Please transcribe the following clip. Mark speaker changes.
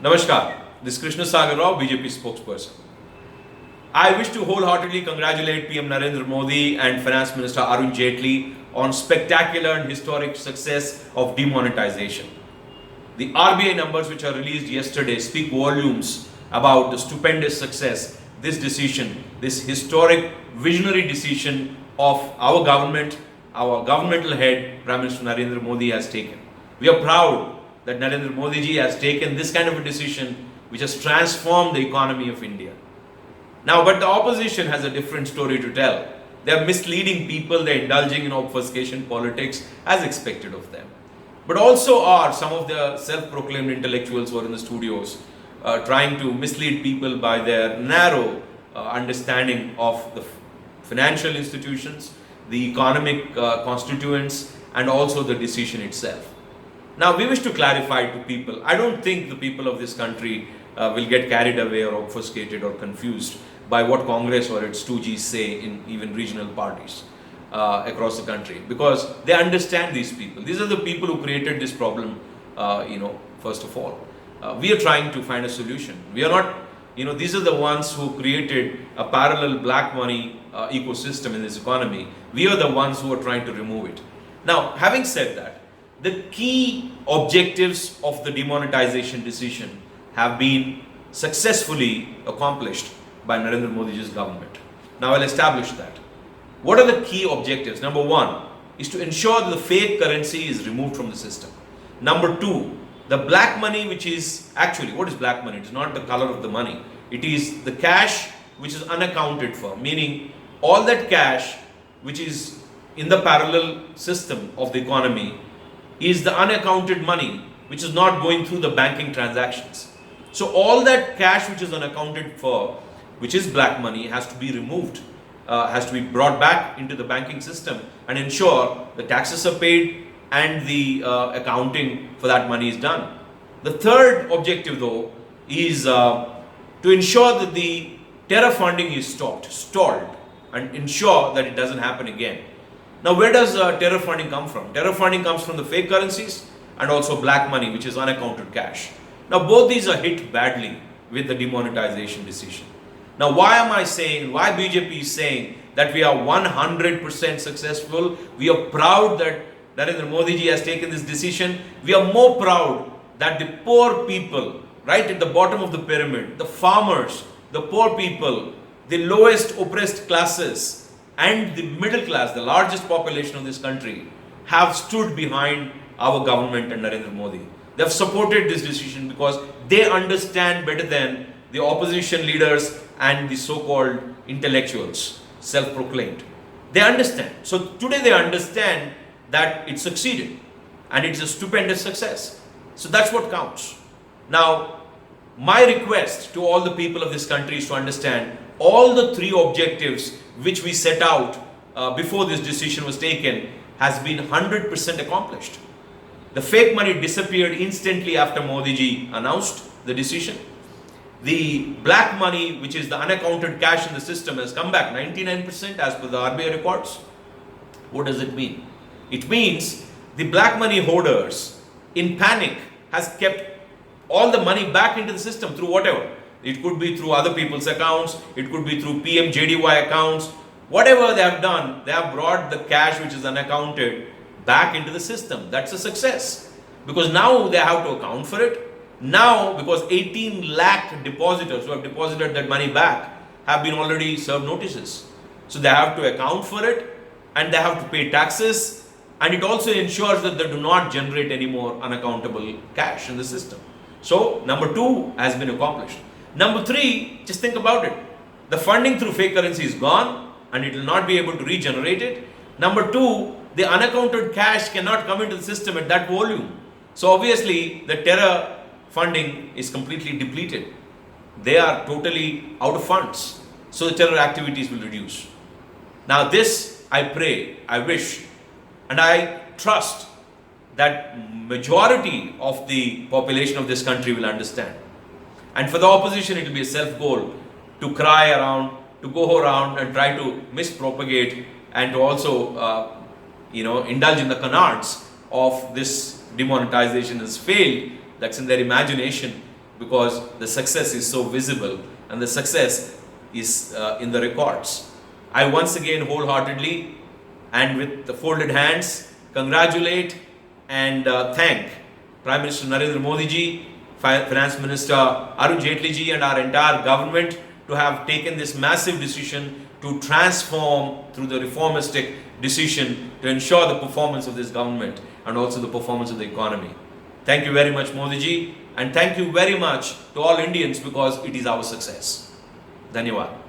Speaker 1: Namaskar, this is Krishna Sagar Rao, BJP spokesperson. I wish to wholeheartedly congratulate PM Narendra Modi and Finance Minister Arun Jaitley on spectacular and historic success of demonetization. The RBI numbers which are released yesterday speak volumes about the stupendous success this decision, this historic visionary decision of our government, our governmental head, Prime Minister Narendra Modi has taken. We are proud that Narendra Modi ji has taken this kind of a decision which has transformed the economy of India. Now, but the opposition has a different story to tell. They are misleading people, they are indulging in obfuscation politics as expected of them. But also are some of the self-proclaimed intellectuals who are in the studios trying to mislead people by their narrow understanding of the financial institutions, the economic constituents, and also the decision itself. Now, we wish to clarify to people, I don't think the people of this country will get carried away or obfuscated or confused by what Congress or its 2Gs say in even regional parties across the country, because they understand these people. These are the people who created this problem, first of all. We are trying to find a solution. We are not, these are the ones who created a parallel black money ecosystem in this economy. We are the ones who are trying to remove it. Now, having said that, the key objectives of the demonetization decision have been successfully accomplished by Narendra Modi's government. Now I'll establish that. What are the key objectives? Number one is to ensure that the fake currency is removed from the system. Number two, the black money, which is actually, what is black money? It's not the color of the money. It is the cash which is unaccounted for, meaning all that cash which is in the parallel system of the economy is the unaccounted money which is not going through the banking transactions. So all that cash which is unaccounted for, which is black money, has to be removed, has to be brought back into the banking system and ensure the taxes are paid and the accounting for that money is done. The third objective though is to ensure that the terror funding is stalled and ensure that it doesn't happen again. Now, where does terror funding come from? Terror funding comes from the fake currencies and also black money, which is unaccounted cash. Now, both these are hit badly with the demonetization decision. Now, why BJP is saying that we are 100% successful? We are proud that Narendra Modi ji has taken this decision. We are more proud that the poor people, right at the bottom of the pyramid, the farmers, the poor people, the lowest oppressed classes, and the middle class, the largest population of this country, have stood behind our government and Narendra Modi. They have supported this decision because they understand better than the opposition leaders and the so-called intellectuals, self-proclaimed. They understand. So today they understand that it succeeded and it's a stupendous success. So that's what counts. Now, my request to all the people of this country is to understand all the three objectives which we set out before this decision was taken has been 100% accomplished. The fake money disappeared instantly after Modi ji announced the decision. The black money, which is the unaccounted cash in the system, has come back 99% as per the RBI records. What does it mean? It means the black money hoarders in panic has kept all the money back into the system through whatever. It could be through other people's accounts, it could be through PMJDY accounts. Whatever they have done, they have brought the cash which is unaccounted back into the system. That's a success. Because now they have to account for it. Now, because 18 lakh depositors who have deposited that money back have been already served notices. So they have to account for it and they have to pay taxes, and it also ensures that they do not generate any more unaccountable cash in the system. So number two has been accomplished. Number three, just think about it. The funding through fake currency is gone and it will not be able to regenerate it. Number two, the unaccounted cash cannot come into the system at that volume. So obviously the terror funding is completely depleted. They are totally out of funds. So the terror activities will reduce. Now this, I pray, I wish, and I trust that majority of the population of this country will understand. And for the opposition, it will be a self-goal to cry around, to go around and try to mispropagate and to also, indulge in the canards of this demonetization has failed. That's in their imagination. because the success is so visible and the success is in the records. I once again wholeheartedly and with the folded hands congratulate and thank Prime Minister Narendra Modi ji, Finance Minister Arun Jaitley ji and our entire government to have taken this massive decision to transform through the reformistic decision to ensure the performance of this government and also the performance of the economy. Thank you very much Modi ji, and thank you very much to all Indians because it is our success. Dhanyawad.